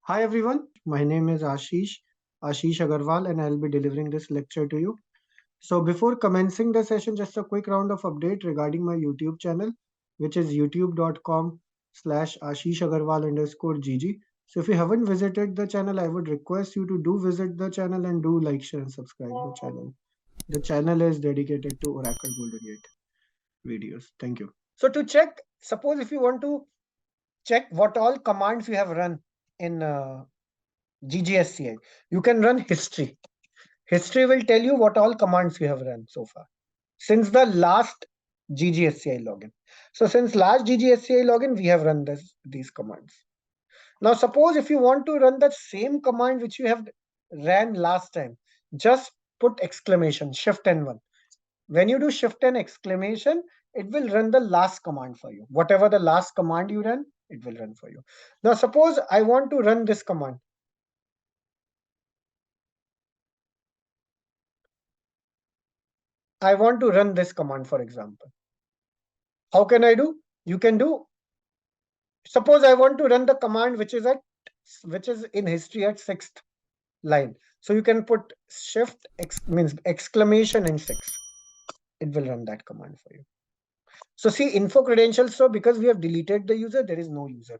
Hi everyone, my name is Ashish Agarwal, and I'll be delivering this lecture to you. So before commencing the session, just a quick round of update regarding my YouTube channel, which is youtube.com/ashishagarwal_gg. So if you haven't visited the channel, I would request you to do visit the channel and do like, share, and subscribe the channel. The channel is dedicated to Oracle Goldengate videos. Thank you. So to check, suppose if you want to check what all commands you have run in GGSCI. You can run history. History will tell you what all commands you have run so far since the last GGSCI login. So since last GGSCI login, we have run these commands. Now suppose if you want to run the same command which you have ran last time, just put exclamation shift N1. When you do shift and exclamation, it will run the last command for you. Whatever the last command you run, it will run for you. Now suppose I want to run this command. I want to run this command, for example. How can I do? You can do, suppose I want to run the command which is in history at 6th line. So you can put shift means exclamation and 6. It will run that command for you. So see info credentials. So because we have deleted the user, there is no user.